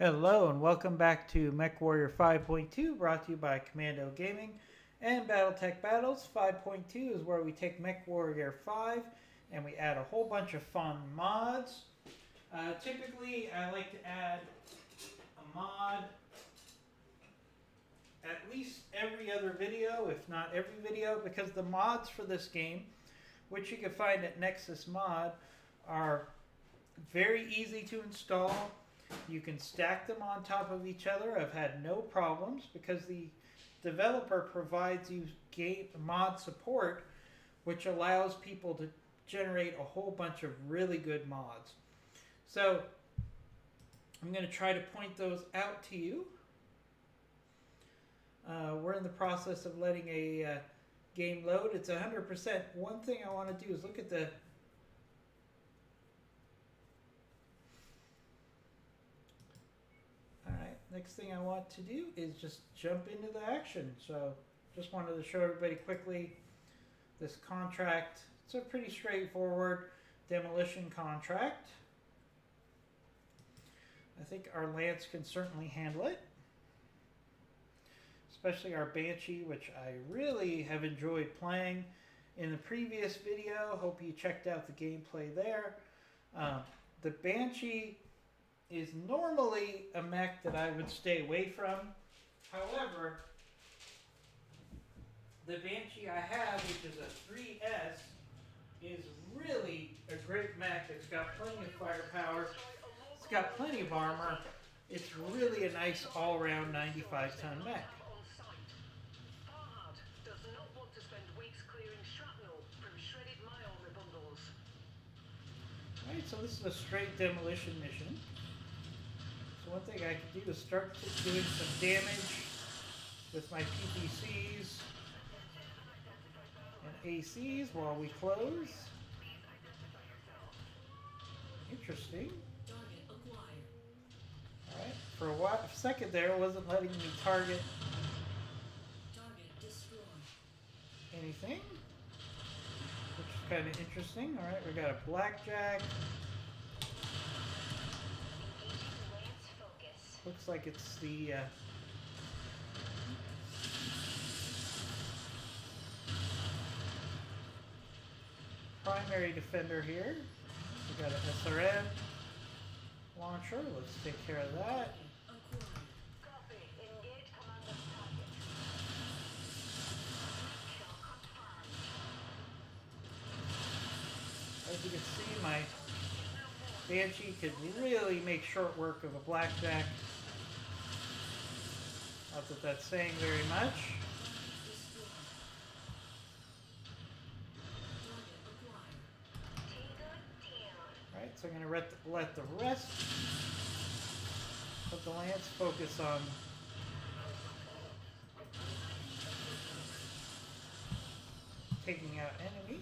Hello and welcome back to Mech Warrior 5.2, brought to you by Commando Gaming and Battletech Battles. 5.2 is where we take Mech Warrior 5 and we add a whole bunch of fun mods. Typically, I like to add a mod at least every other video, if not every video, because the mods for this game, which you can find at Nexus Mod, are very easy to install. You can stack them on top of each other. I've had no problems because the developer provides you game mod support, which allows people to generate a whole bunch of really good mods. So I'm going to try to point those out to you. We're in the process of letting a game load. It's 100%. One thing I want to do is look at the next thing I want to do is just jump into the action. So just wanted to show everybody quickly this contract. It's a pretty straightforward demolition contract. I think our Lance can certainly handle it, especially our Banshee, which I really have enjoyed playing in the previous video. Hope you checked out the gameplay there. The Banshee is normally a mech that I would stay away from. However, the Banshee I have, which is a 3S, is really a great mech. It's got plenty of firepower. It's got plenty of armor. It's really a nice all-around 95-ton mech. Alright, so this is a straight demolition mission. So one thing I can do is start doing some damage with my PPCs and ACs while we close. Interesting. Alright, for a second there it wasn't letting me target anything, which is kind of interesting. Alright, we got a blackjack. Looks like it's the primary defender here. We got an SRM launcher. Let's take care of that. As you can see, my Banshee could really make short work of a blackjack. Not that that's saying very much. Alright, so I'm going to let the rest of the Lance focus on taking out enemies.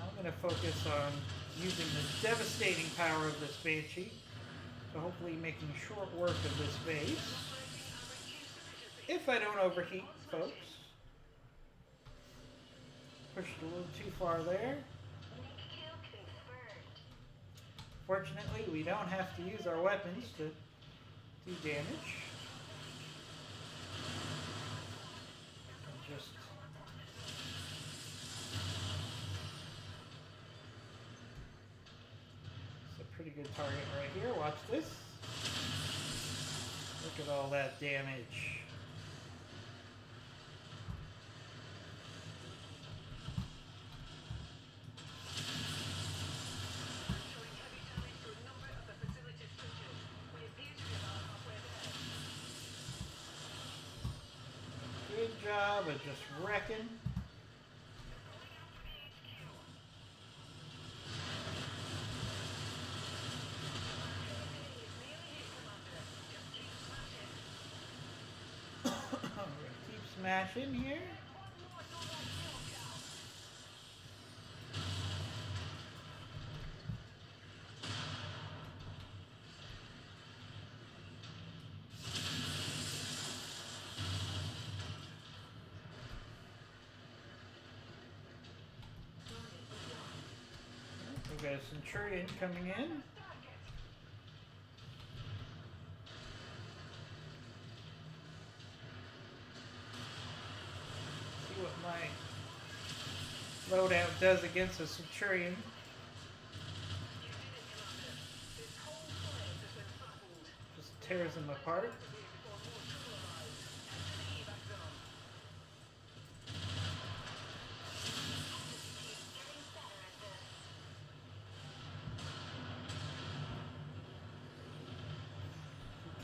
I'm going to focus on using the devastating power of this Banshee. So hopefully making short work of this base. If I don't overheat, folks. Pushed a little too far there. Fortunately, we don't have to use our weapons to do damage. Just pretty good target right here. Watch this. Look at all that damage. Good job of just wrecking. Smash in here. We got a Centurion coming in. my loadout does against a Centurion. Just tears him apart.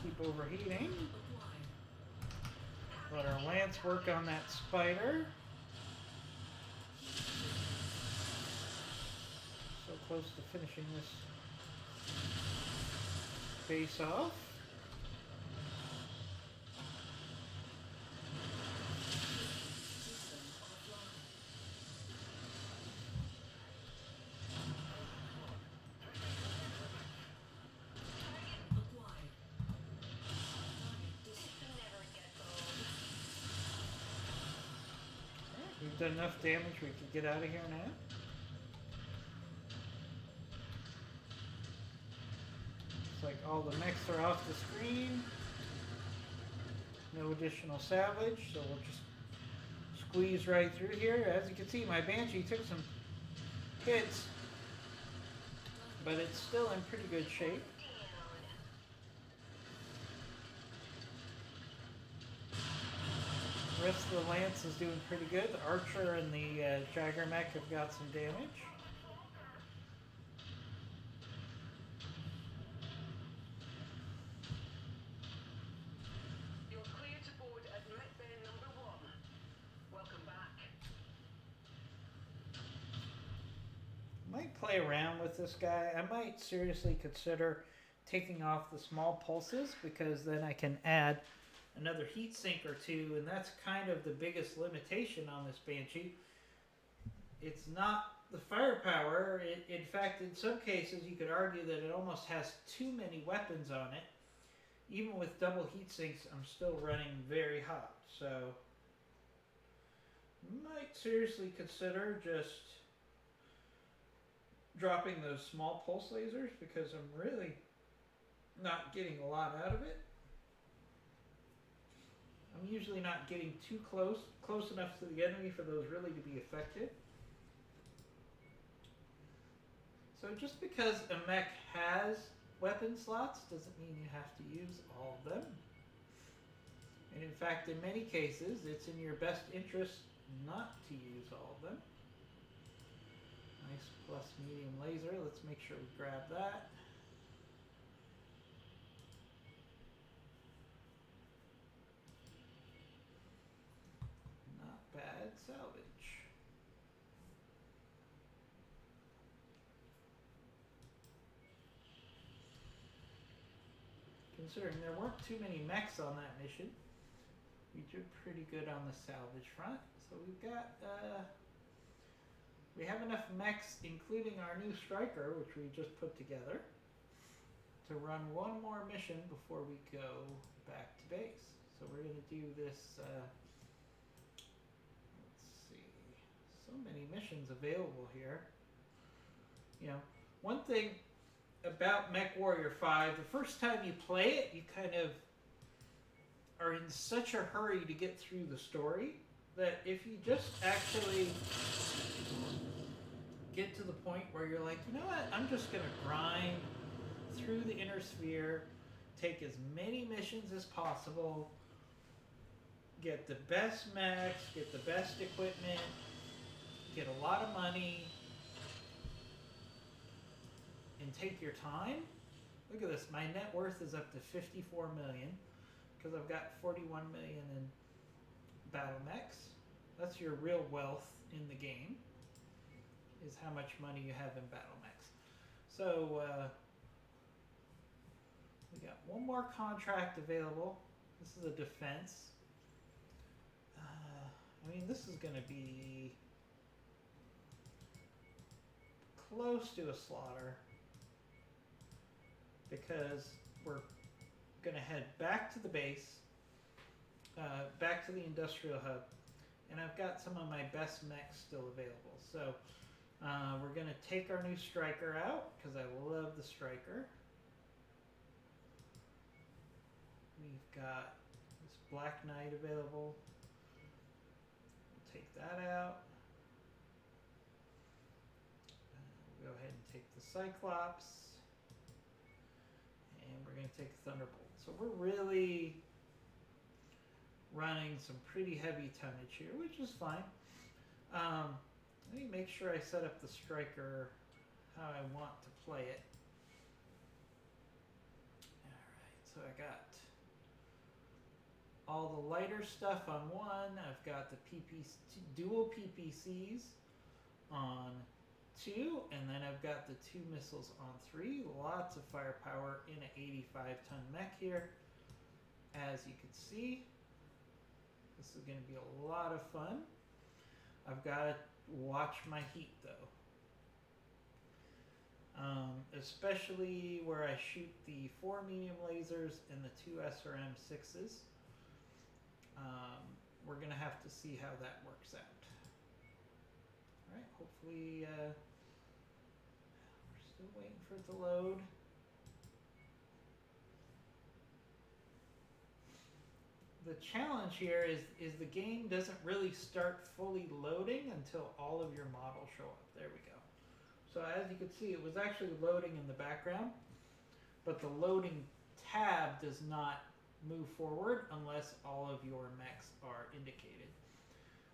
Keep overheating. Let our lance work on that spider. So close to finishing this base off. We've done enough damage we can get out of here now. Looks like all the mechs are off the screen. No additional salvage, so we'll just squeeze right through here. As you can see, my Banshee took some hits, but it's still in pretty good shape. The rest of the lance is doing pretty good. The archer and the Jagger mech have got some damage. You're clear to board at Mech Bay number 1. Welcome back. Might play around with this guy. I might seriously consider taking off the small pulses, because then I can add another heat sink or two, and that's kind of the biggest limitation on this Banshee. It's not the firepower. In fact, in some cases, you could argue that it almost has too many weapons on it. Even with double heat sinks, I'm still running very hot. So, might seriously consider just dropping those small pulse lasers, because I'm really not getting a lot out of it. I'm usually not getting too close enough to the enemy for those really to be effective. So just because a mech has weapon slots doesn't mean you have to use all of them. And in fact, in many cases, it's in your best interest not to use all of them. Nice plus medium laser. Let's make sure we grab that. Bad salvage. Considering there weren't too many mechs on that mission, we did pretty good on the salvage front. So we've got, we have enough mechs, including our new striker, which we just put together, to run one more mission before we go back to base. So we're going to do this, so many missions available here. You know, one thing about Mech Warrior 5, the first time you play it, you kind of are in such a hurry to get through the story that if you just actually get to the point where you're like, you know what, I'm just going to grind through the inner sphere, take as many missions as possible, get the best mechs, get the best equipment, get a lot of money, and take your time. Look at this, my net worth is up to 54 million because I've got 41 million in battle mechs. That's your real wealth in the game, is how much money you have in battle mechs. So we got one more contract available. This is a defense. I mean, this is going to be close to a slaughter because we're going to head back to the base, back to the industrial hub, and I've got some of my best mechs still available. So we're going to take our new striker out because I love the striker. We've got this Black Knight available. take that out. We'll go ahead and take the Cyclops. And we're going to take Thunderbolt. So we're really running some pretty heavy tonnage here, which is fine. Let me make sure I set up the striker how I want to play it. Alright, so I got all the lighter stuff on one. I've got the dual PPCs on 2, and then I've got the 2 missiles on 3. Lots of firepower in an 85-ton mech here. As you can see, this is going to be a lot of fun. I've got to watch my heat though. Especially where I shoot the 4 medium lasers and the 2 SRM-6s. We're going to have to see how that works out. Alright, hopefully, we're still waiting for it to load. The challenge here is the game doesn't really start fully loading until all of your models show up. There we go. So as you can see, it was actually loading in the background, but the loading tab does not move forward unless all of your mechs are indicated.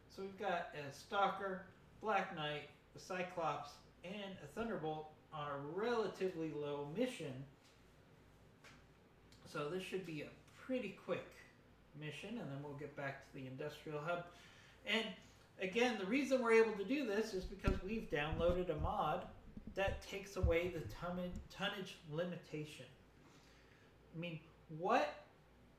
So we've got a Stalker, Black Knight, a Cyclops, and a Thunderbolt on a relatively low mission. So this should be a pretty quick mission, and then we'll get back to the industrial hub. And again, the reason we're able to do this is because we've downloaded a mod that takes away the tonnage limitation. I mean, what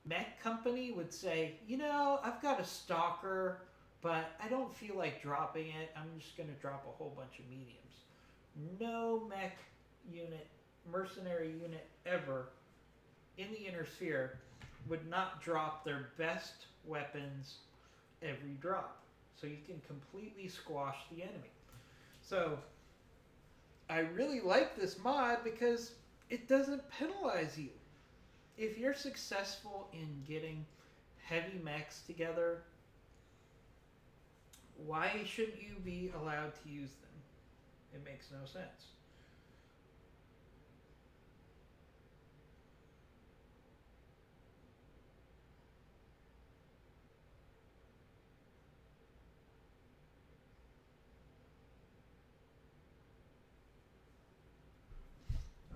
mech company would say, you know, I've got a Stalker, but I don't feel like dropping it. I'm just going to drop a whole bunch of mediums. No mech unit, mercenary unit ever in the Inner Sphere would not drop their best weapons every drop. So you can completely squash the enemy. So I really like this mod because it doesn't penalize you. If you're successful in getting heavy mechs together, why shouldn't you be allowed to use them? It makes no sense.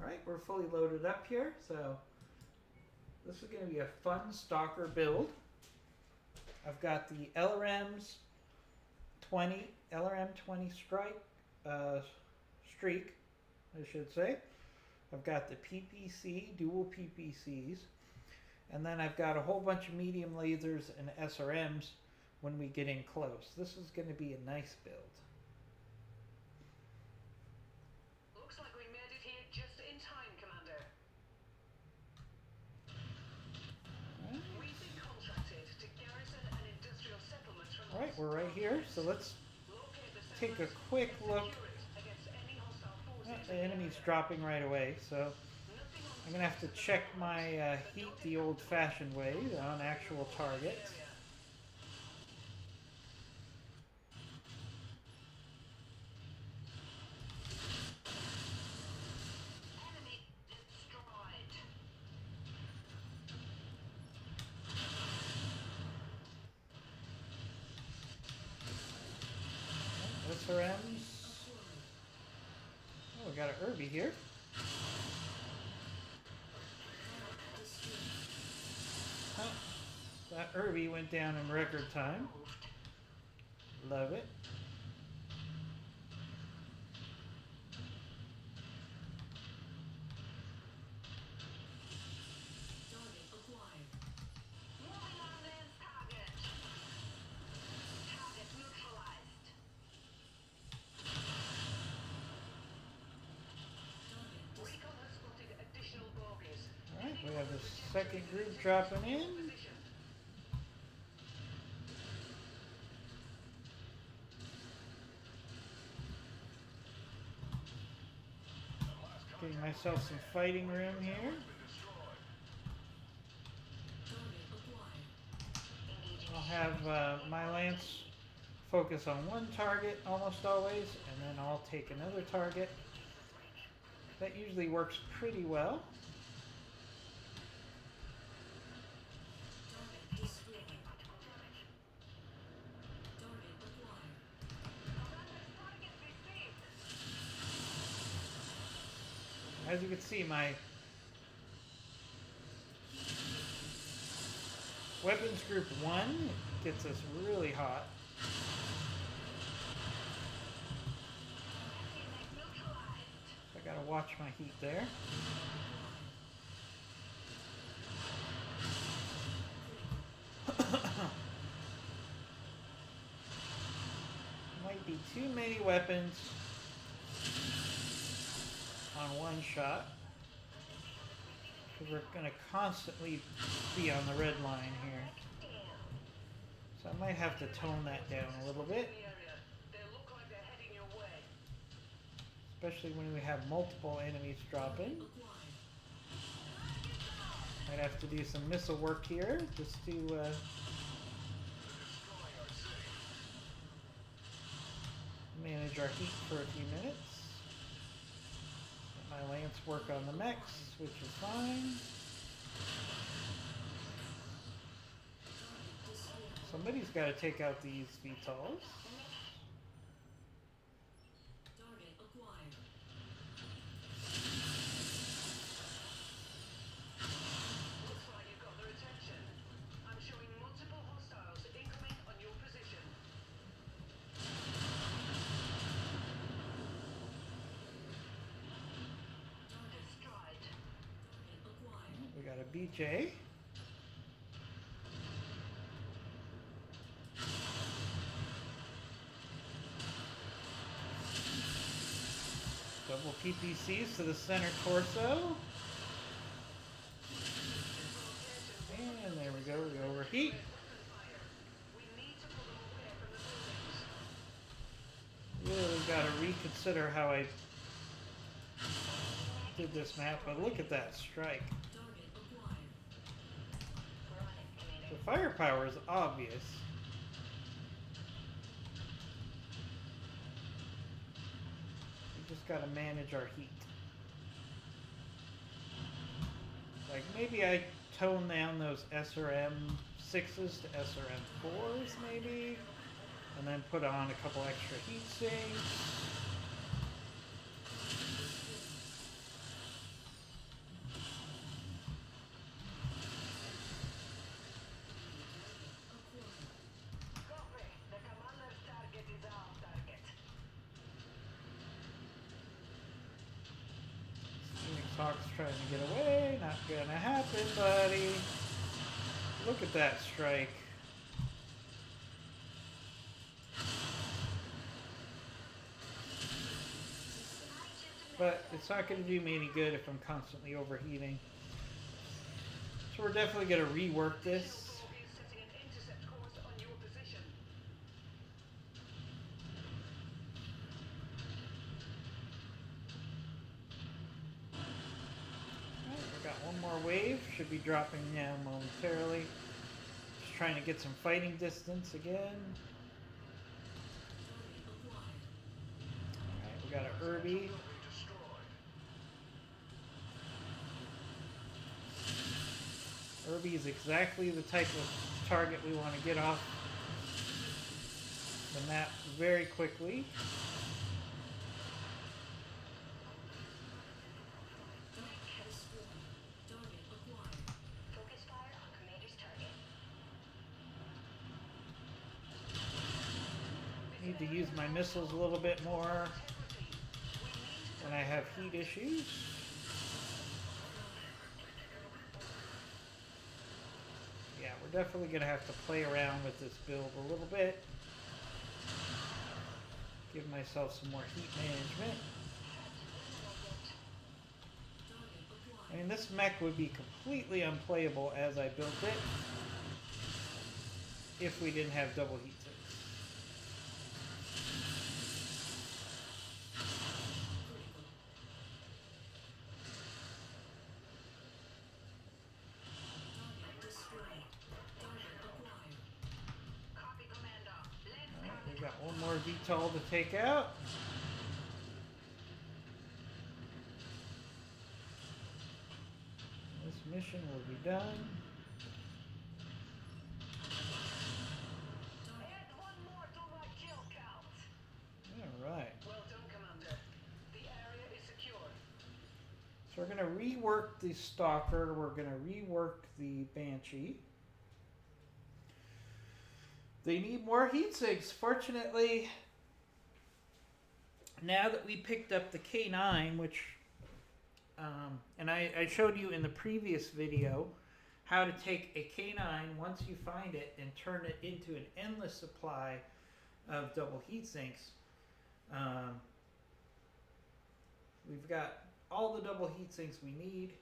Alright, we're fully loaded up here, so this is going to be a fun Stalker build. I've got the LRM 20 strike streak, I should say. I've got the PPC, dual PPCs, and then I've got a whole bunch of medium lasers and SRMs when we get in close. This is going to be a nice build. Looks like we made it here just in time, Commander. We've been contracted to garrison an industrial settlement from Alright, we're right here, so let's take a quick look. The enemy's dropping right away, so I'm going to have to check my heat the old-fashioned way on actual targets. SRMs. Oh, we got an Irby here. Oh, that Irby went down in record time. Love it. We have the second group dropping in. Getting myself some fighting room here. I'll have my Lance focus on one target almost always, and then I'll take another target. That usually works pretty well. As you can see, my weapons group 1 gets us really hot. I gotta watch my heat there. Might be too many weapons on one shot, because we're going to constantly be on the red line here. So I might have to tone that down a little bit, especially when we have multiple enemies dropping. Might have to do some missile work here just to manage our heat for a few minutes. Let my lance work on the mechs, which is fine. Somebody's got to take out these VTOLs. We got a BJ. Double PPCs to the center torso. And there we go, we overheat. Really got to reconsider how I did this map, but look at that strike. The firepower is obvious. We just got to manage our heat. Like maybe I tone down those SRM 6s to SRM 4s maybe, and then put on a couple extra heat sinks. Hawk's trying to get away, not gonna happen, buddy. Look at that strike. But it's not gonna do me any good if I'm constantly overheating. So we're definitely gonna rework this. One more wave, should be dropping now momentarily. Just trying to get some fighting distance again. Alright, we got an Irby. Irby is exactly the type of target we want to get off the map very quickly. Need to use my missiles a little bit more when I have heat issues. Yeah, we're definitely going to have to play around with this build a little bit. Give myself some more heat management. I mean, this mech would be completely unplayable as I built it if we didn't have double heat sinks. tall to take out. This mission will be done. Add one more to my kill count. Alright. Well done, Commander. The area is secure. So we're going to rework the Stalker. We're going to rework the Banshee. They need more heat sinks. Fortunately, now that we picked up the K9, which, and I showed you in the previous video how to take a K9 once you find it and turn it into an endless supply of double heat sinks. We've got all the double heat sinks we need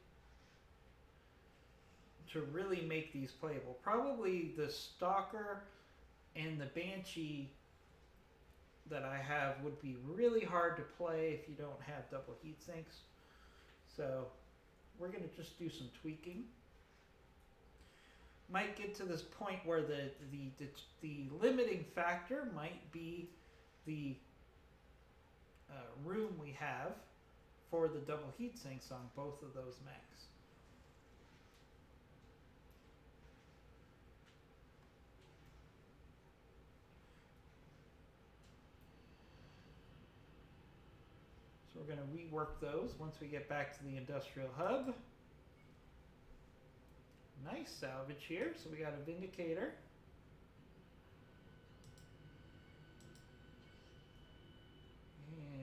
to really make these playable. Probably the Stalker and the Banshee that I have would be really hard to play if you don't have double heat sinks. So we're going to just do some tweaking. Might get to this point where the limiting factor might be the room we have for the double heat sinks on both of those mechs. So we're going to rework those once we get back to the industrial hub. Nice salvage here. So we got a Vindicator.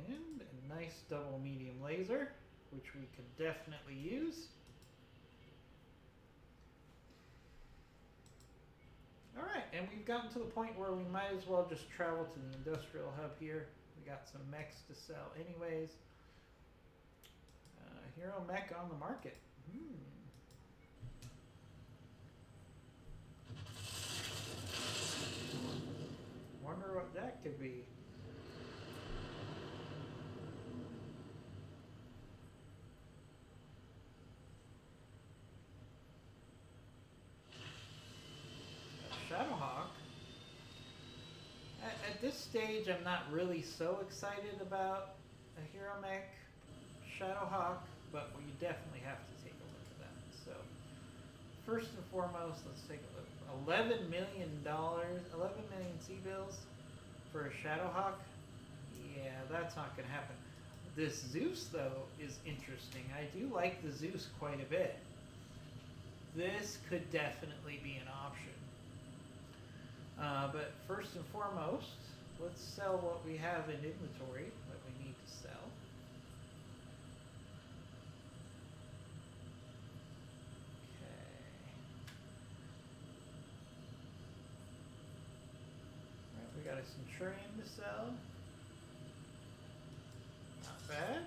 And a nice double medium laser, which we could definitely use. Alright, and we've gotten to the point where we might as well just travel to the industrial hub here. We got some mechs to sell anyways. Hero mech on the market. Wonder what that could be. Shadowhawk. At this stage, I'm not really so excited about a hero mech Shadowhawk, but you definitely have to take a look at that. So, first and foremost, let's take a look. $11 million, 11 million C-bills for a Shadowhawk? Yeah, that's not going to happen. This Zeus, though, is interesting. I do like the Zeus quite a bit. This could definitely be an option. But first and foremost, let's sell what we have in inventory that we need to sell. We got a Centurion to sell. Not bad.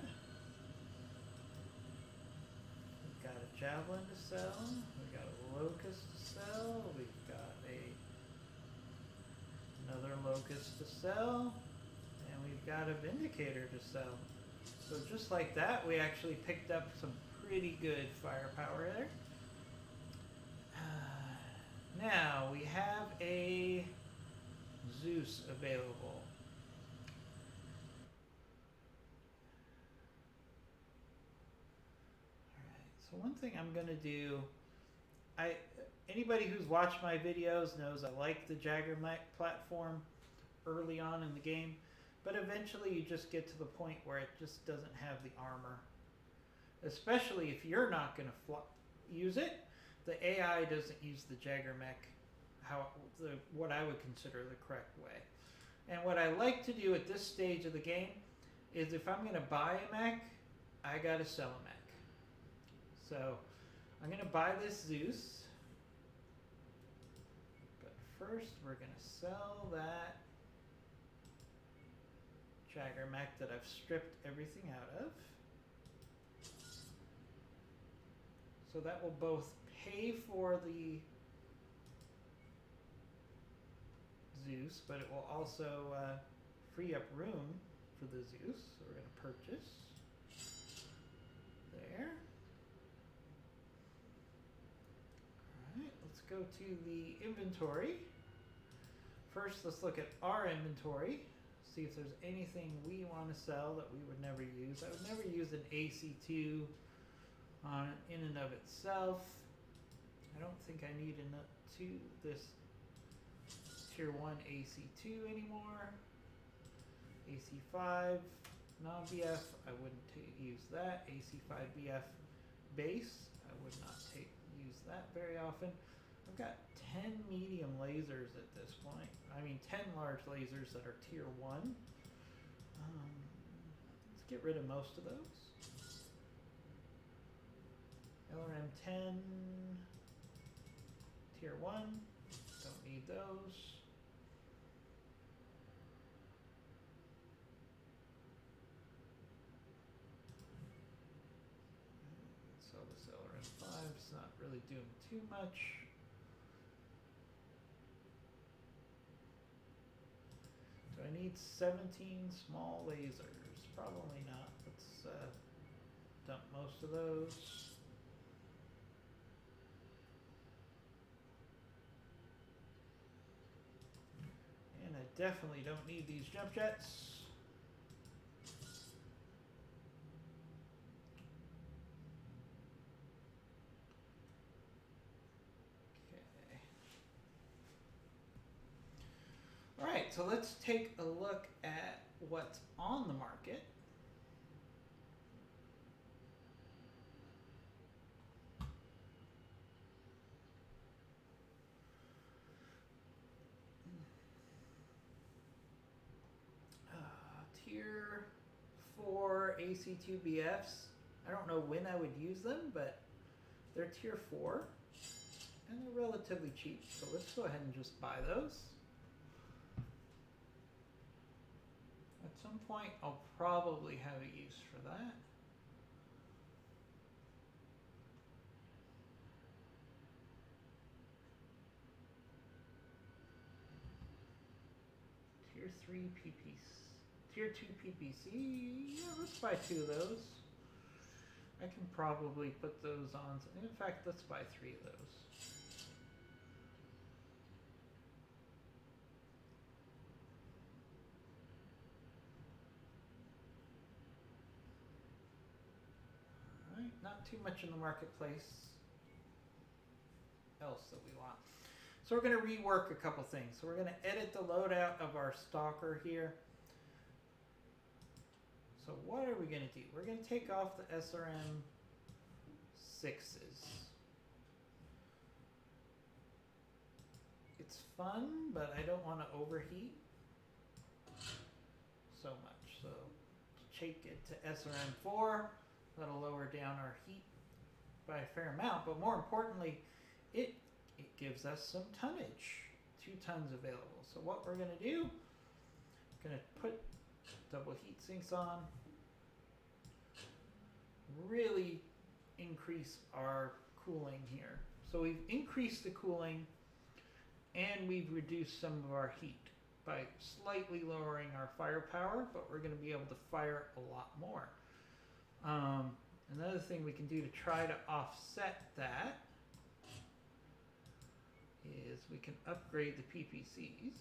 We've got a Javelin to sell. We've got a Locust to sell. We've got another Locust to sell. And we've got a Vindicator to sell. So just like that, we actually picked up some pretty good firepower there. Now we have a Zeus available. Alright, so one thing I'm gonna do, anybody who's watched my videos knows I like the Jagger mech platform early on in the game, but eventually you just get to the point where it just doesn't have the armor. Especially if you're not gonna use it, the AI doesn't use the Jagger mech what I would consider the correct way. And what I like to do at this stage of the game is if I'm going to buy a mech, I got to sell a mech. So I'm going to buy this Zeus. But first we're going to sell that Jagger mech that I've stripped everything out of. So that will both pay for the Zeus, but it will also free up room for the Zeus. So we're going to purchase there. Alright, let's go to the inventory. First, let's look at our inventory. See if there's anything we want to sell that we would never use. I would never use an AC2 in and of itself. I don't think I need this tier 1 AC2 anymore. AC5 non-BF, I wouldn't use that. AC5 BF base, I would not use that very often. I've got 10 medium lasers at this point. I mean 10 large lasers that are tier 1. Let's get rid of most of those. LRM10, tier 1, don't need those. So this LRM5 is not really doing too much. Do I need 17 small lasers? Probably not. Let's dump most of those. And I definitely don't need these jump jets. Alright, so let's take a look at what's on the market. Tier 4 AC2BFs. I don't know when I would use them, but they're tier 4 and they're relatively cheap. So let's go ahead and just buy those. At some point, I'll probably have a use for that. Tier 3 PPC. Tier 2 PPC. Yeah, let's buy 2 of those. I can probably put those on. In fact, let's buy 3 of those. Alright, not too much in the marketplace else that we want. So we're going to rework a couple things. So we're going to edit the loadout of our stalker here. So what are we going to do? We're going to take off the SRM 6s. It's fun, but I don't want to overheat so much. So take it to SRM 4. That'll lower down our heat by a fair amount. But more importantly, it gives us some tonnage. 2 tons available. So what we're going to do, we're going to put double heat sinks on, really increase our cooling here. So we've increased the cooling and we've reduced some of our heat by slightly lowering our firepower, but we're going to be able to fire a lot more. Another thing we can do to try to offset that is we can upgrade the PPCs.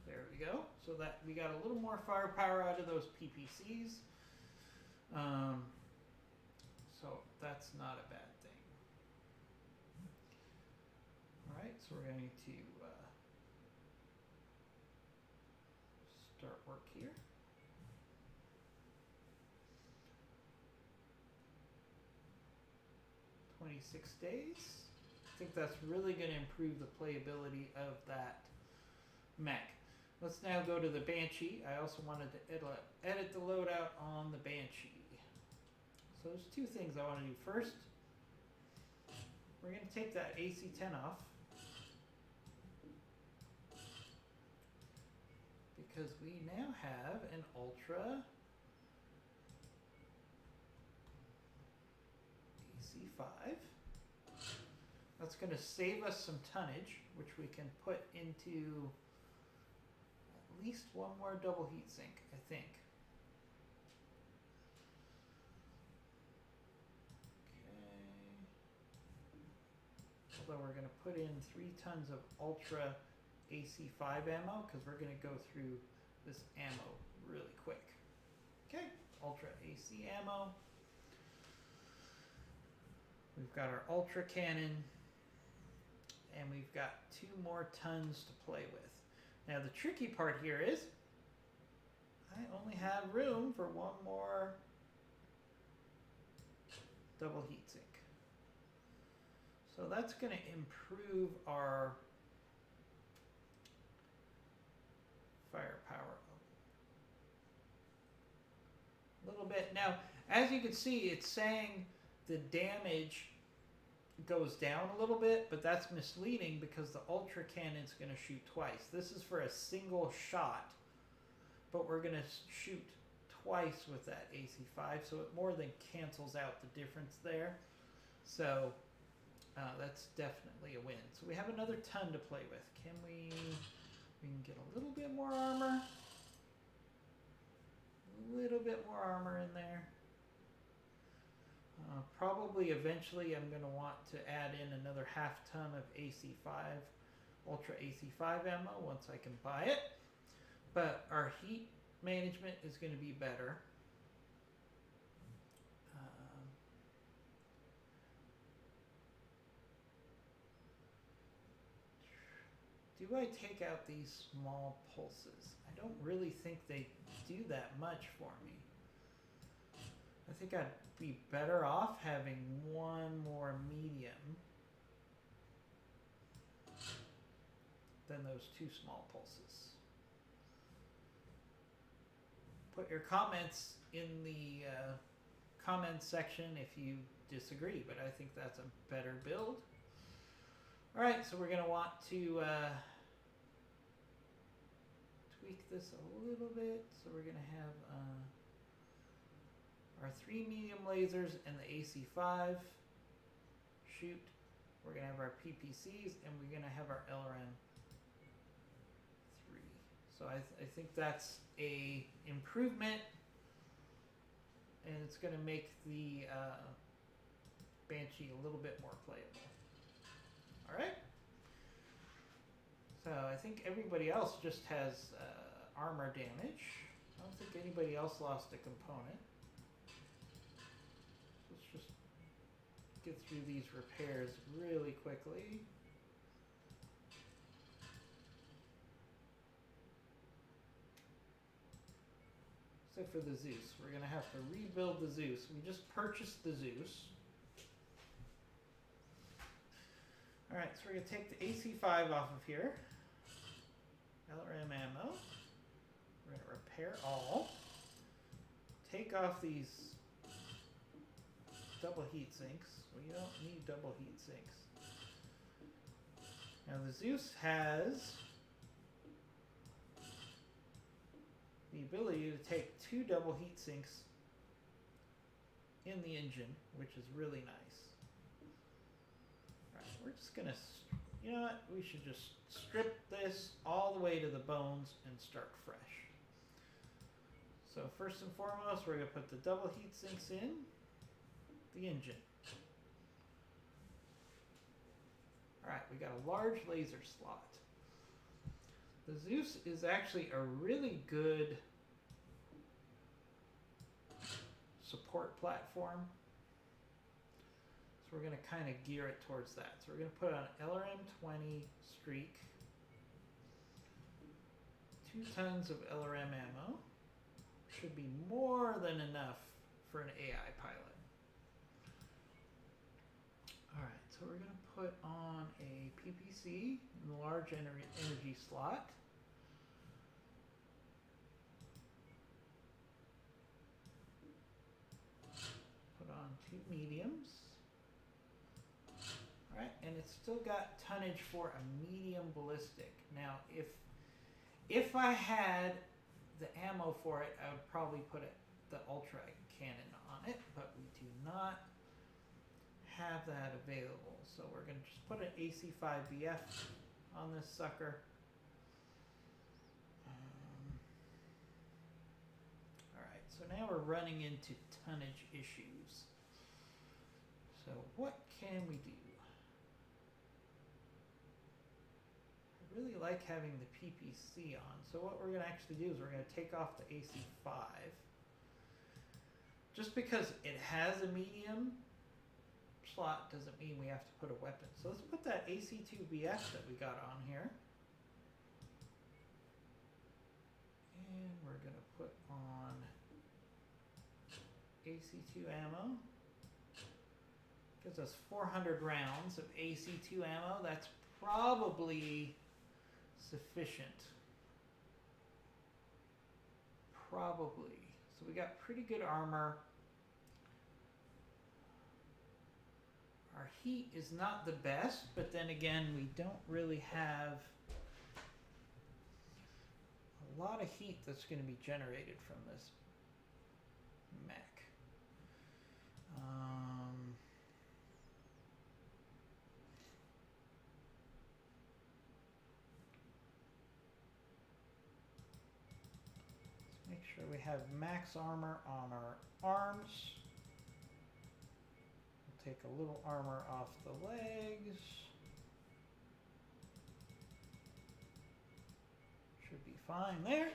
There we go. So that we got a little more firepower out of those PPCs. So that's not a bad thing. All right, so we're going to start work here. "26 days. I think that's really going to improve the playability of that mech. Let's now go to the Banshee. I also wanted to edit the loadout on the Banshee. So there's 2 things I want to do. First, we're going to take that AC10 off because we now have an Ultra AC5. That's going to save us some tonnage, which we can put into at least 1 more double heat sink, I think. Okay. Although we're going to put in 3 tons of Ultra AC5 ammo because we're going to go through this ammo really quick. Okay, Ultra AC ammo. We've got our Ultra Cannon, and we've got 2 more tons to play with. Now the tricky part here is I only have room for 1 more double heatsink. So that's going to improve our firepower a little bit. Now, as you can see, it's saying the damage goes down a little bit, but that's misleading because the Ultra Cannon's going to shoot twice. This is for a single shot, but we're going to shoot twice with that AC5, so it more than cancels out the difference there. So that's definitely a win. So we have another ton to play with. Can we can get a little bit more armor. A little bit more armor in there. Probably eventually I'm going to want to add in another half ton of AC5, Ultra AC5 ammo once I can buy it. But our heat management is going to be better. Do I take out these small pulses? I don't really think they do that much for me. I think I'd be better off having 1 more medium than those 2 small pulses. Put your comments in the comments section if you disagree, but I think that's a better build. Alright, so we're going to want to tweak this a little bit. So we're going to have our 3 medium lasers and the AC5 shoot. We're going to have our PPCs and we're going to have our LRM 3. So I think that's a improvement, and it's going to make the Banshee a little bit more playable. Alright, so I think everybody else just has armor damage. I don't think anybody else lost a component. Let's just get through these repairs really quickly. Except for the Zeus. We're going to have to rebuild the Zeus. We just purchased the Zeus. Alright, so we're going to take the AC5 off of here. LRM ammo. We're going to repair all. Take off these double heat sinks. We don't need double heat sinks. Now the Zeus has the ability to take 2 double heat sinks in the engine, which is really nice. We're just gonna, you know what, we should just strip this all the way to the bones and start fresh. So first and foremost, we're gonna put the double heat sinks in the engine. Alright, we got a large laser slot. The Zeus is actually a really good support platform. So we're going to kind of gear it towards that. So we're going to put on LRM 20 streak, 2 tons of LRM ammo. Should be more than enough for an AI pilot. Alright, so we're going to put on a PPC in the large energy slot. Put on 2 mediums. Alright, and it's still got tonnage for a medium ballistic. Now, if I had the ammo for it, I would probably put the Ultra Cannon on it, but we do not have that available. So we're going to just put an AC5BF on this sucker. Alright, so now we're running into tonnage issues. So what can we do? I really like having the PPC on. So what we're going to actually do is we're going to take off the AC5. Just because it has a medium slot doesn't mean we have to put a weapon. So let's put that AC2BF that we got on here. And we're going to put on AC2 ammo. Gives us 400 rounds of AC2 ammo. That's probably sufficient. Probably. So we got pretty good armor. Our heat is not the best, but then again, we don't really have a lot of heat that's going to be generated from this mech. Let's make sure we have max armor on our arms. We'll take a little armor off the legs. Should be fine there.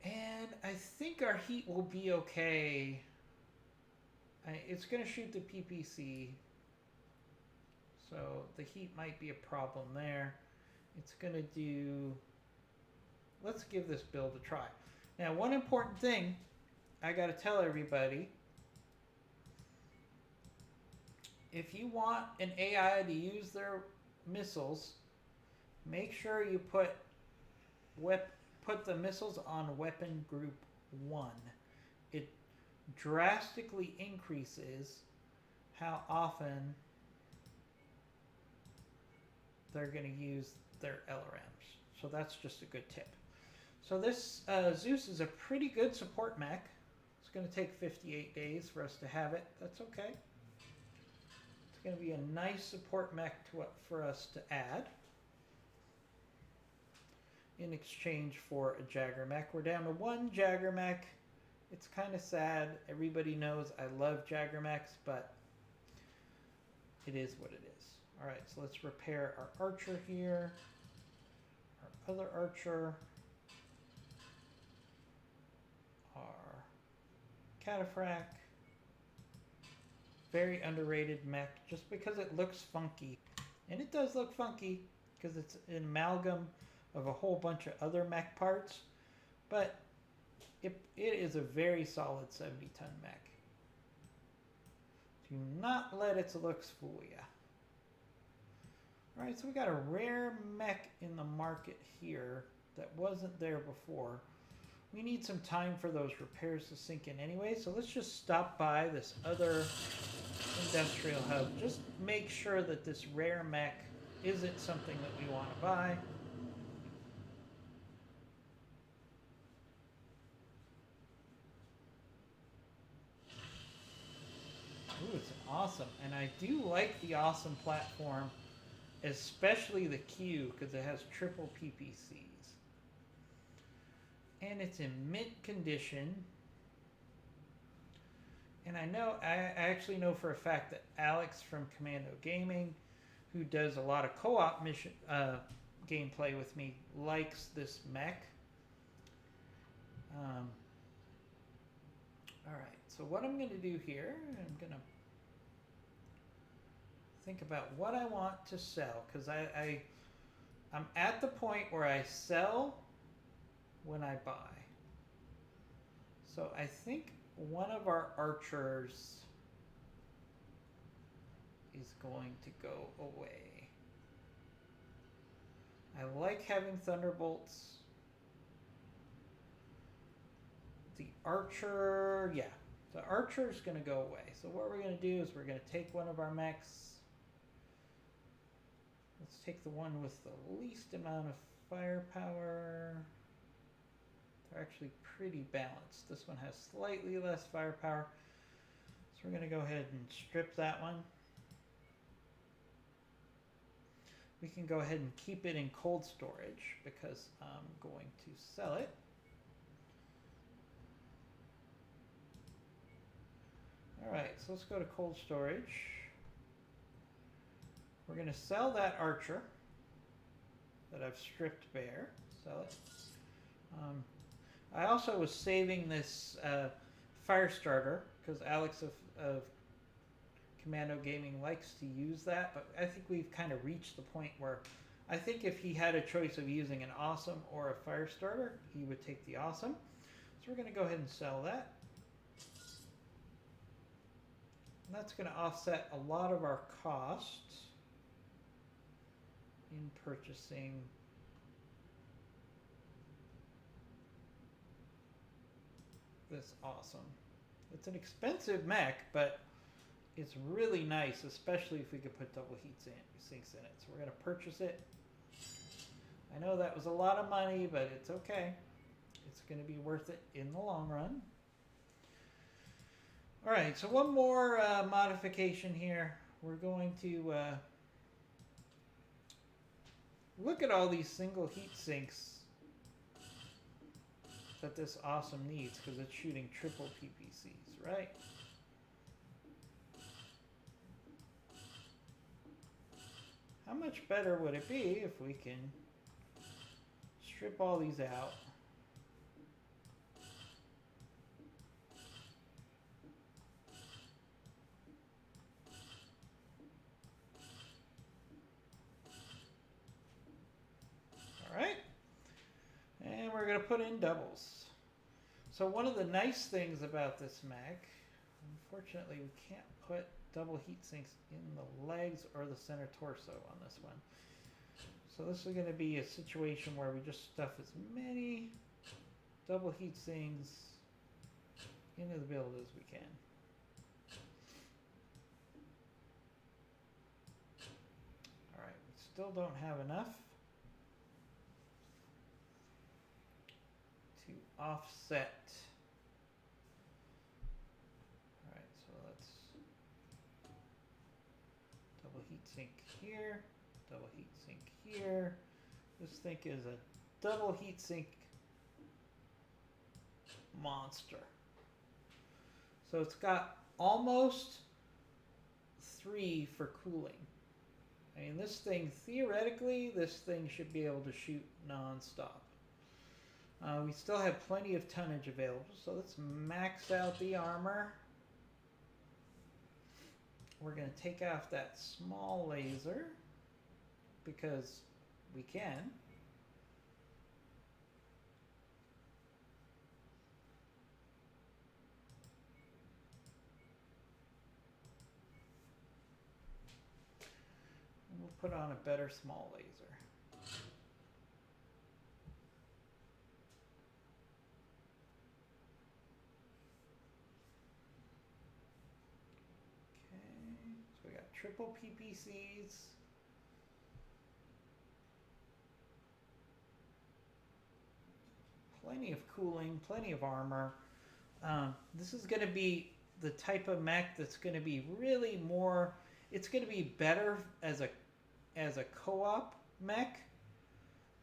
And I think our heat will be okay. It's going to shoot the PPC. So the heat might be a problem there. It's going to do... Let's give this build a try. Now, one important thing I got to tell everybody. If you want an AI to use their missiles, make sure you put the missiles on weapon group 1. It drastically increases how often they're going to use their LRMs. So that's just a good tip. So this Zeus is a pretty good support mech. It's going to take 58 days for us to have it. That's okay. It's going to be a nice support mech for us to add in exchange for a Jagger mech. We're down to 1 Jagger mech. It's kind of sad. Everybody knows I love Jagger mechs, but it is what it is. All right, so let's repair our archer here. Our other archer. Our cataphract. Very underrated mech just because it looks funky. And it does look funky because it's an amalgam of a whole bunch of other mech parts. But it is a very solid 70-ton mech. Do not let its looks fool you. Alright, so we got a rare mech in the market here that wasn't there before. We need some time for those repairs to sink in anyway, so let's just stop by this other industrial hub. Just make sure that this rare mech isn't something that we want to buy. Ooh, it's awesome. And I do like the awesome platform, especially the Q, because it has triple PPCs. And it's in mint condition. And I actually know for a fact that Alex from Commando Gaming, who does a lot of co-op mission gameplay with me, likes this mech. Alright, so what I'm going to do here, I'm going to think about what I want to sell, because I'm at the point where I sell when I buy. So I think one of our archers is going to go away. I like having thunderbolts. The archer, yeah, the archer is going to go away. So what we're going to do is we're going to take one of our mechs. Let's take the one with the least amount of firepower. They're actually pretty balanced. This one has slightly less firepower. So we're going to go ahead and strip that one. We can go ahead and keep it in cold storage because I'm going to sell it. Alright, so let's go to cold storage. We're going to sell that archer. that I've stripped bare. Sell it. I also was saving this fire starter because Alex of Commando Gaming likes to use that, but I think we've kind of reached the point where I think if he had a choice of using an awesome or a fire starter, he would take the awesome. So we're going to go ahead and sell that. And that's going to offset a lot of our costs in purchasing this awesome. It's an expensive mech, but it's really nice, especially if we could put double heat sinks in it. So we're going to purchase it. I know that was a lot of money, but it's okay. It's going to be worth it in the long run. All right, so one more modification here. We're going to look at all these single heat sinks that this awesome needs because it's shooting triple PPCs, right? How much better would it be if we can strip all these out? All right. And we're going to put in doubles. So one of the nice things about this mech, unfortunately we can't put double heat sinks in the legs or the center torso on this one. So this is going to be a situation where we just stuff as many double heat sinks into the build as we can. All right, we still don't have enough to offset. All right, so let's double heat sink here, double heat sink here. This thing is a double heat sink monster. So it's got almost 3 for cooling. I mean, this thing, theoretically, this thing should be able to shoot non-stop. We still have plenty of tonnage available, so let's max out the armor. We're going to take off that small laser because we can. And we'll put on a better small laser. Triple PPCs. Plenty of cooling, plenty of armor. This is going to be the type of mech that's going to be really more, it's going to be better as a co-op mech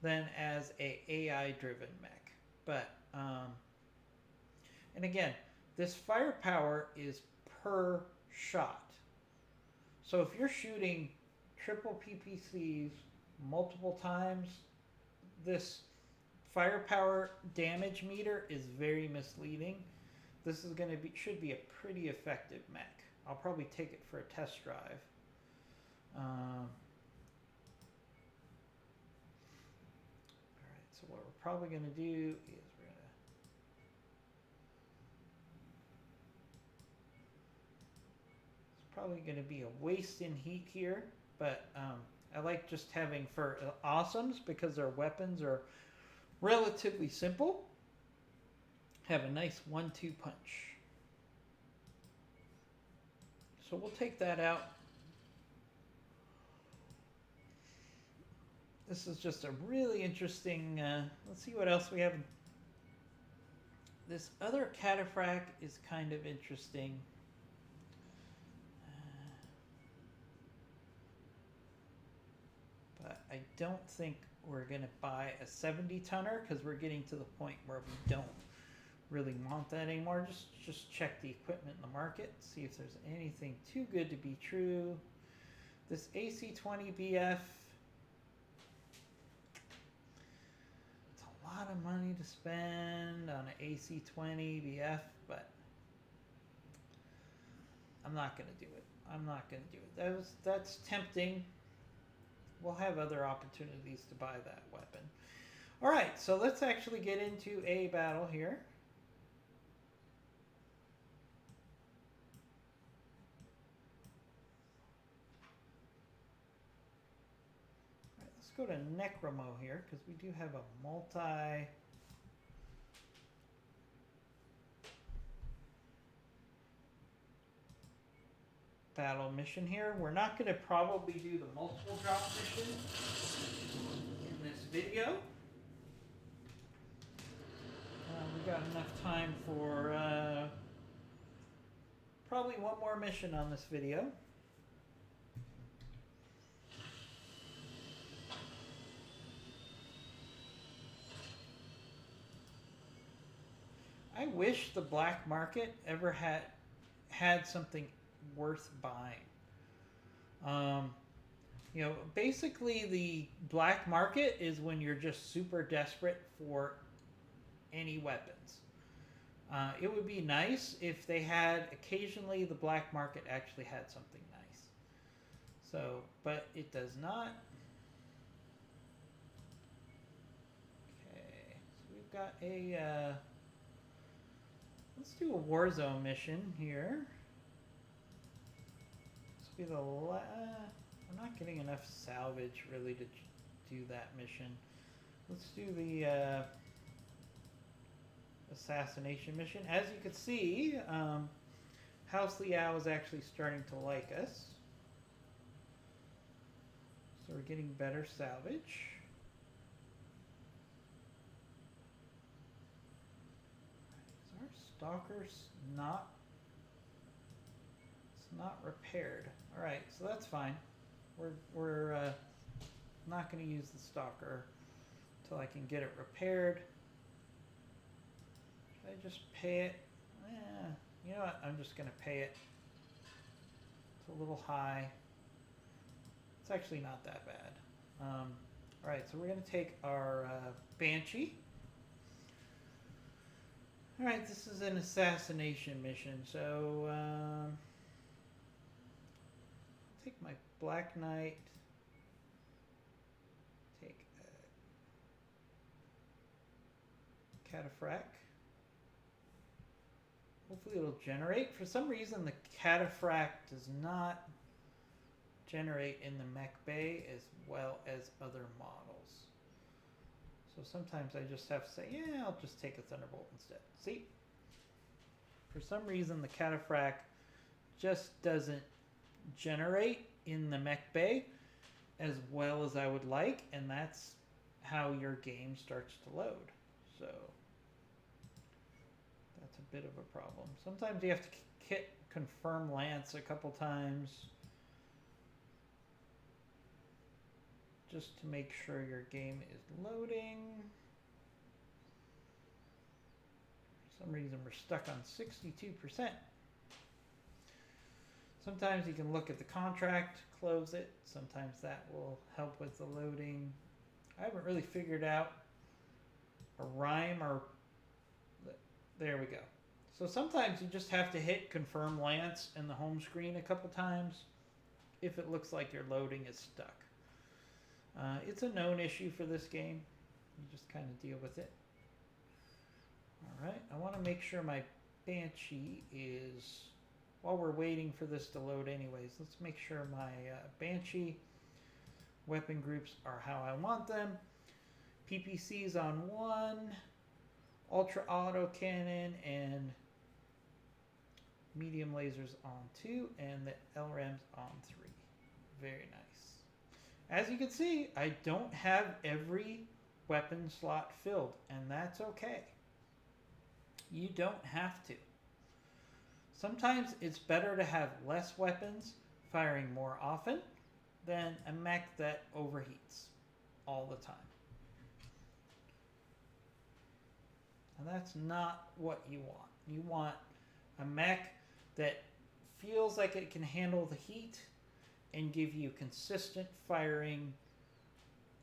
than as a AI driven mech. But, and again, this firepower is per shot. So if you're shooting triple PPCs multiple times, this firepower damage meter is very misleading. This is going to be, should be a pretty effective mech. I'll probably take it for a test drive. All right, so what we're probably going to do is probably going to be a waste in heat here, but I like just having for awesomes because their weapons are relatively simple. Have a nice 1-2 punch. So we'll take that out. This is just a really interesting, let's see what else we have. This other cataphract is kind of interesting. But I don't think we're going to buy a 70 tonner because we're getting to the point where we don't really want that anymore. Just check the equipment in the market, see if there's anything too good to be true. This AC-20 BF, lot of money to spend on an AC-20 BF, but I'm not going to do it. I'm not going to do it. That's tempting. We'll have other opportunities to buy that weapon. All right, so let's actually get into a battle here. All right, let's go to Necromo here because we do have a multi battle mission here. We're not going to probably do the multiple drop mission in this video. We got enough time for probably one more mission on this video. I wish the black market ever had something worth buying. You know, basically the black market is when you're just super desperate for any weapons. It would be nice if they had occasionally the black market actually had something nice. So, but it does not. Okay, so we've got a let's do a Warzone mission here. This will be the we're not getting enough salvage really to do that mission. Let's do the assassination mission. As you can see, House Liao is actually starting to like us. So we're getting better salvage. So our stalker's not, it's not repaired. All right, so that's fine. We're not going to use the stalker until I can get it repaired. Should I just pay it? You know what? I'm just going to pay it. It's a little high. It's actually not that bad. All right, so we're going to take our Banshee. All right, this is an assassination mission. So take my Black Knight. Take Cataphract. Hopefully it'll generate. For some reason the Cataphract does not generate in the mech bay as well as other models. So sometimes I just have to say, yeah, I'll just take a Thunderbolt instead. See? For some reason the Cataphract just doesn't generate in the mech bay as well as I would like, and that's how your game starts to load. So that's a bit of a problem. Sometimes you have to hit confirm Lance a couple times just to make sure your game is loading. For some reason we're stuck on 62%. Sometimes you can look at the contract, close it. Sometimes that will help with the loading. I haven't really figured out a rhyme or... There we go. So sometimes you just have to hit confirm Lance in the home screen a couple times if it looks like your loading is stuck. It's a known issue for this game. You just kind of deal with it. All right, I want to make sure my Banshee is... While we're waiting for this to load anyways, let's make sure my Banshee weapon groups are how I want them. PPC's on 1, Ultra Auto Cannon and Medium Lasers on 2, and the LRAM's on 3. Very nice. As you can see, I don't have every weapon slot filled, and that's okay. You don't have to. Sometimes it's better to have less weapons firing more often than a mech that overheats all the time. And that's not what you want. You want a mech that feels like it can handle the heat and give you consistent firing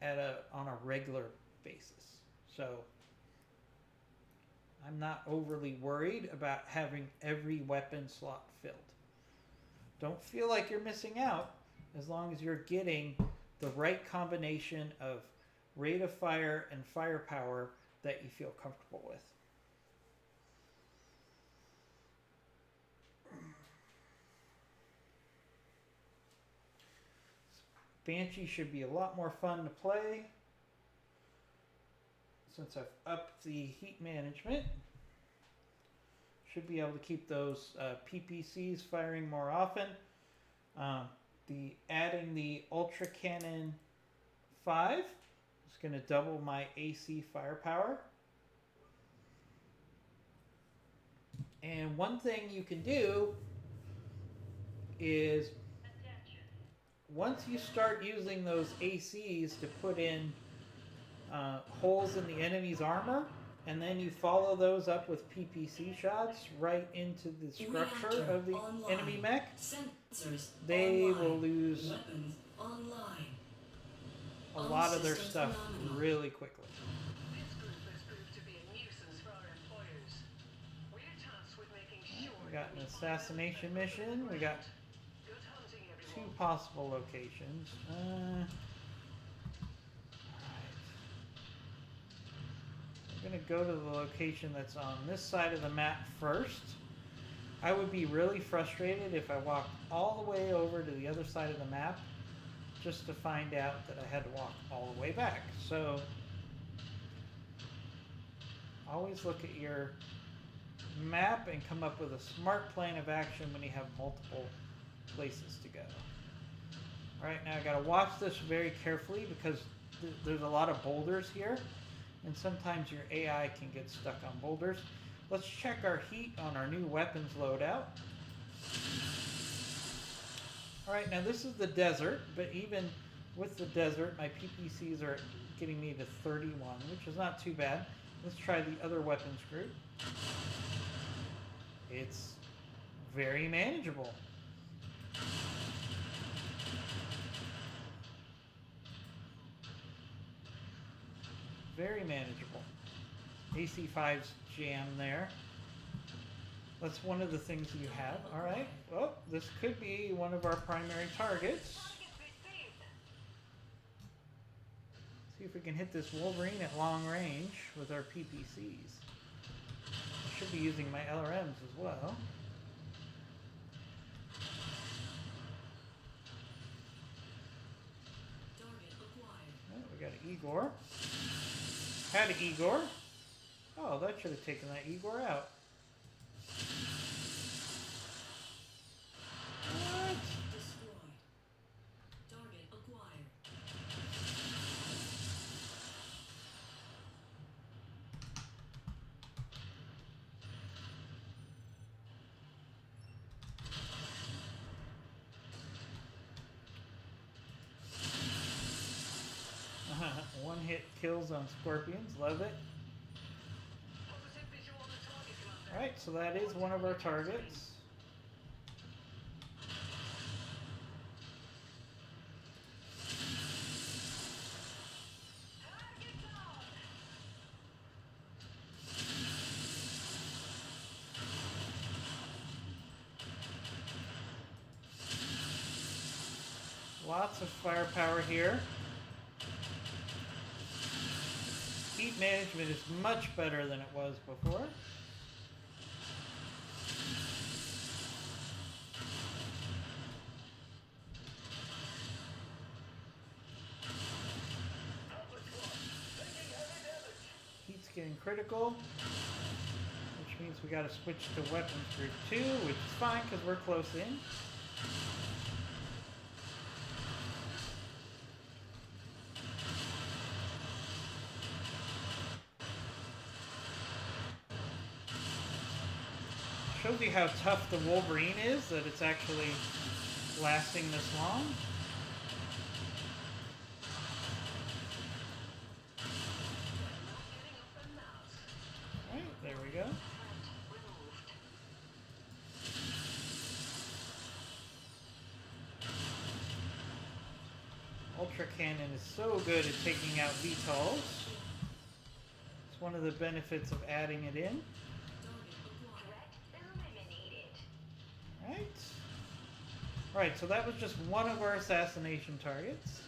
on a regular basis. So I'm not overly worried about having every weapon slot filled. Don't feel like you're missing out as long as you're getting the right combination of rate of fire and firepower that you feel comfortable with. Banshee should be a lot more fun to play since I've upped the heat management. Should be able to keep those PPCs firing more often. Adding the Ultra Cannon 5 is going to double my AC firepower. And one thing you can do is once you start using those ACs to put in holes in the enemy's armor, and then you follow those up with PPC shots right into the structure of the enemy mech, they will lose a lot of their stuff really quickly. This group has proved to be a nuisance for our employers. We're tasked with making sure We got an assassination mission. We got good hunting, 2 everyone. possible locations. Alright. We're going to go to the location that's on this side of the map first. I would be really frustrated if I walked all the way over to the other side of the map just to find out that I had to walk all the way back. So always look at your map and come up with a smart plan of action when you have multiple places to go. Alright, now I gotta watch this very carefully because there's a lot of boulders here, and sometimes your AI can get stuck on boulders. Let's check our heat on our new weapons loadout. Alright, now this is the desert, but even with the desert, my PPCs are getting me to 31, which is not too bad. Let's try the other weapons group. It's very manageable. Very manageable. AC5's jam there. That's one of the things you have. Alright, well, this could be one of our primary targets. See if we can hit this Wolverine at long range with our PPCs. I should be using my LRMs as well. Oh, we got an Igor. Had an Igor. Oh, that should have taken that Igor out. What? Destroyed. Target acquired. One hit kills on scorpions. Love it. Positive visual on the target, Commander. Alright, so that is one of our targets. Target's on. Lots of firepower here. Heat management is much better than it was before. Heat's getting critical, which means we gotta switch to weapons group 2, which is fine because we're close in. Shows you how tough the Wolverine is, that it's actually lasting this long. Alright, there we go. Ultra Cannon is so good at taking out VTOLs. It's one of the benefits of adding it in. Threat eliminated. Right. Alright, so that was just one of our assassination targets.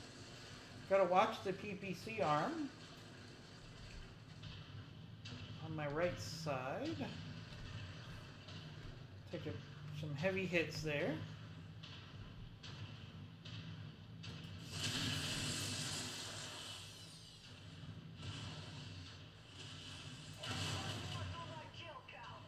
Gotta watch the PPC arm. On my right side. Take some heavy hits there. Kill count.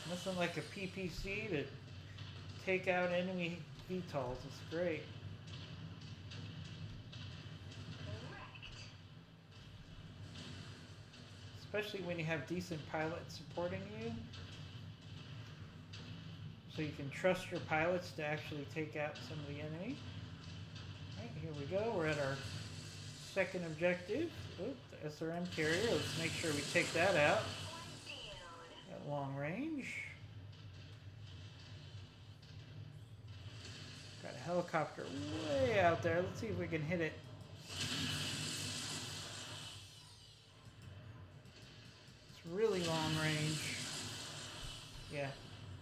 Nothing like a PPC to take out enemy VTOLs. It's great. Wrecked. Especially when you have decent pilots supporting you. So you can trust your pilots to actually take out some of the enemy. Alright, here we go. We're at our second objective. Oop, the SRM carrier. Let's make sure we take that out One down. at long range. Got a helicopter way out there. Let's see if we can hit it. It's really long range. Yeah,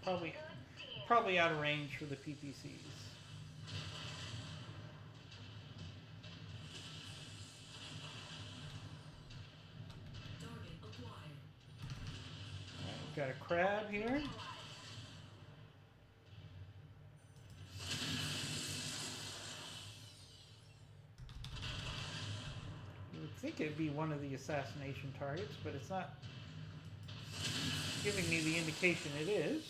probably out of range for the PPCs. Target acquired. Alright, we've got a crab here. You would think it'd be one of the assassination targets, but it's not giving me the indication it is.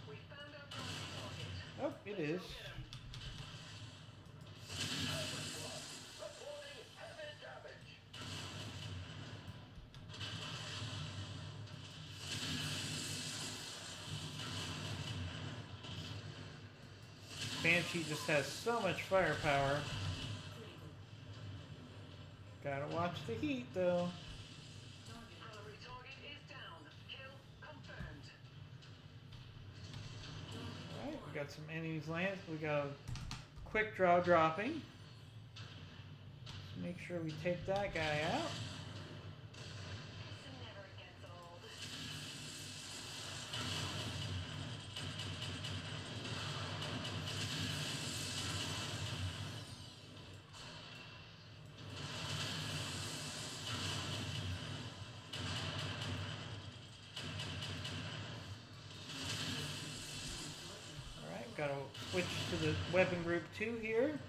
We found our target. Oh, it is. Banshee just has so much firepower. Critical. Gotta watch the heat though. Target. Primary target is down. Kill confirmed. Alright, we got some enemies land. We got a quick draw dropping. Let's make sure we take that guy out. This never gets old. Alright, gotta switch to the weapon group 2 here.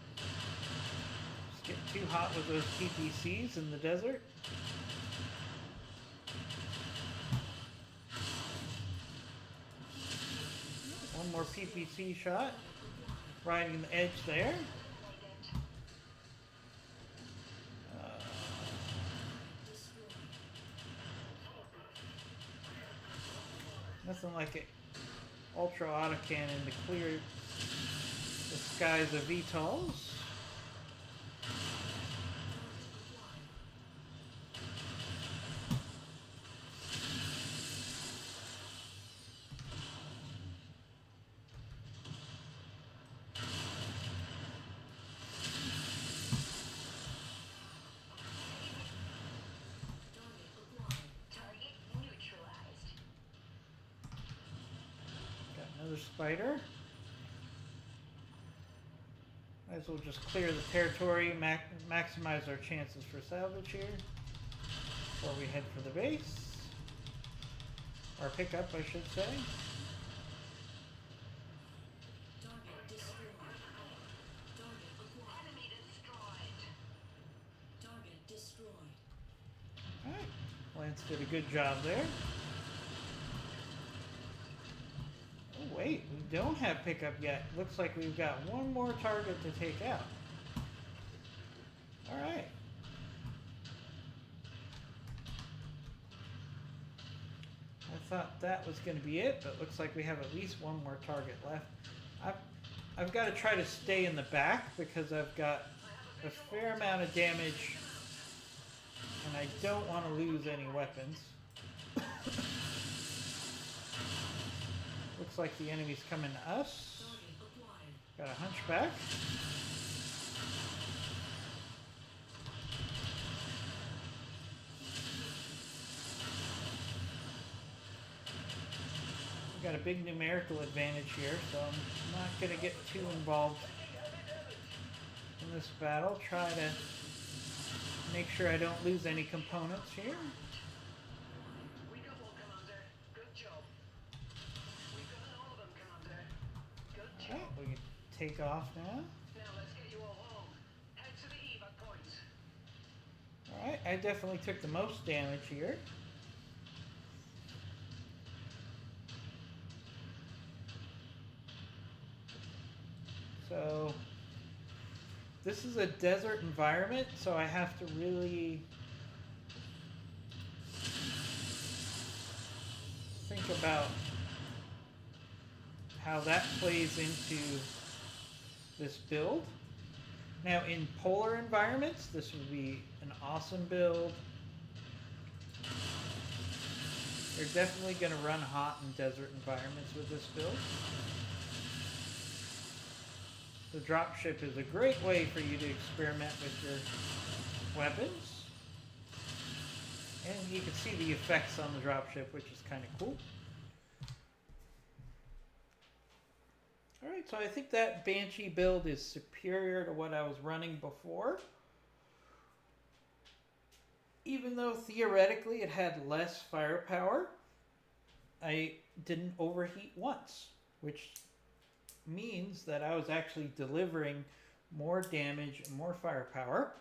Just get too hot with those PPCs in the desert. One more PPC shot. Riding the edge there. Destroyed. Nothing like it. Ultra autocannon to clear the skies of VTOLs. Target neutralized. Got another spider. Might as well just clear the territory, maximize our chances for salvage here before we head for the base. Or pickup, I should say. Target destroyed. Target acquired. Enemy destroyed. Target destroyed. Alright, Lance did a good job there. Oh wait, we don't have pickup yet. Looks like we've got one more target to take out. Alright. I thought that was going to be it, but looks like we have at least one more target left. I've got to try to stay in the back because I've got a fair amount of damage And I don't want to lose any weapons. Looks like the enemy's coming to us. Target acquired. Got a hunchback. We got a big numerical advantage here, so I'm not going to get too involved in this battle. Try to make sure I don't lose any components here. We got one, Commander. Good job. We've got all of them, Commander. Good job. Alright, we can take off now. Now let's get you all home. Head to the evac point. Alright, I definitely took the most damage here. So, this is a desert environment, so I have to really think about how that plays into this build. Now, in polar environments, this would be an awesome build. You're definitely going to run hot in desert environments with this build. The dropship is a great way for you to experiment with your weapons. And you can see the effects on the dropship, which is kind of cool. Alright, so I think that Banshee build is superior to what I was running before. Even though theoretically it had less firepower, I didn't overheat once, which means that I was actually delivering more damage and more firepower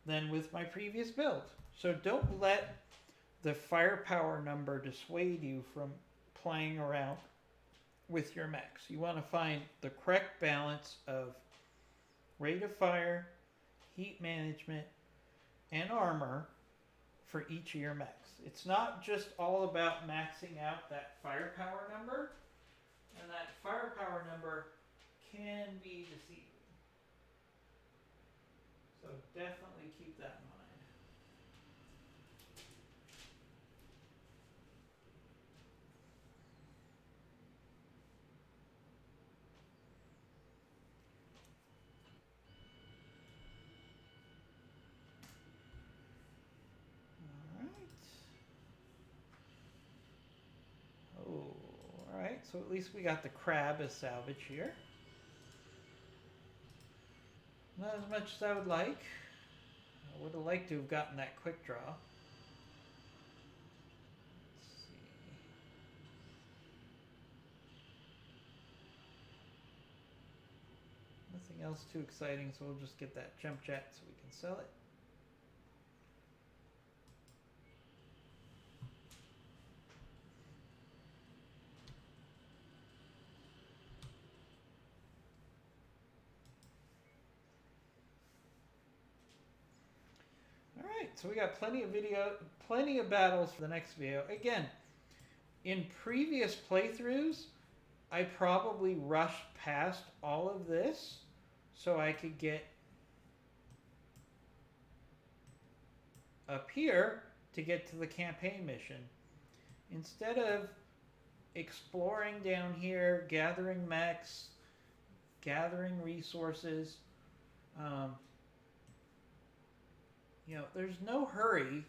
than with my previous build. So don't let the firepower number dissuade you from playing around with your mechs. You want to find the correct balance of rate of fire, heat management, and armor for each of your mechs. It's not just all about maxing out that firepower number. And that firepower number can be deceiving. So definitely keep that in mind. Alright, so at least we got the crab as salvage here. Not as much as I would like. I would have liked to have gotten that quick draw. Let's see. Nothing else too exciting, so we'll just get that jump jet so we can sell it. So we got plenty of battles for the next video. Again, in previous playthroughs, I probably rushed past all of this so I could get up here to get to the campaign mission. Instead of exploring down here, gathering mechs, gathering resources, there's no hurry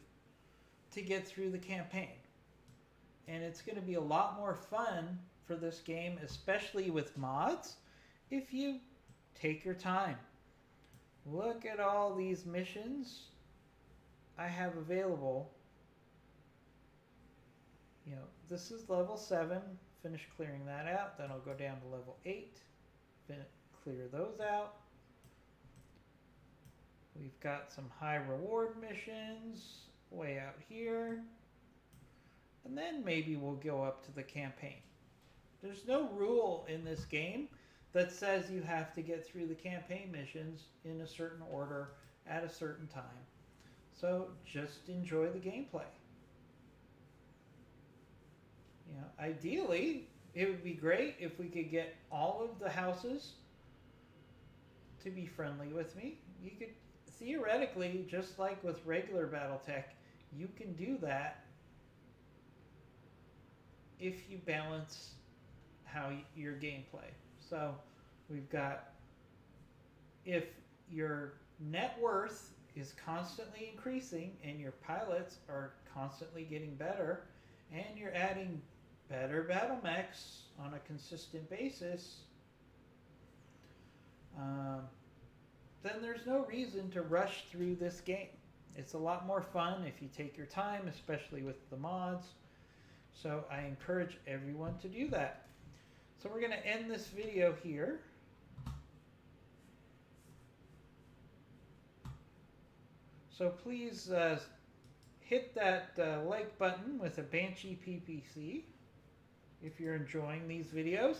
to get through the campaign. And it's going to be a lot more fun for this game, especially with mods, if you take your time. Look at all these missions I have available. This is level 7. Finish clearing that out. Then I'll go down to level 8. Clear those out. We've got some high reward missions way out here. And then maybe we'll go up to the campaign. There's no rule in this game that says you have to get through the campaign missions in a certain order at a certain time. So just enjoy the gameplay. Ideally, it would be great if we could get all of the houses to be friendly with me. You could theoretically, just like with regular BattleTech, you can do that if you balance your gameplay. So we've got, if your net worth is constantly increasing and your pilots are constantly getting better and you're adding better battle mechs on a consistent basis, then there's no reason to rush through this game. It's a lot more fun if you take your time, especially with the mods. So I encourage everyone to do that. So we're going to end this video here. So please hit that like button with a Banshee PPC if you're enjoying these videos.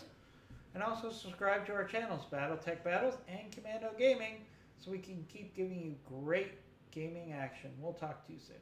And also subscribe to our channels, BattleTech Battles and Commando Gaming, so we can keep giving you great gaming action. We'll talk to you soon.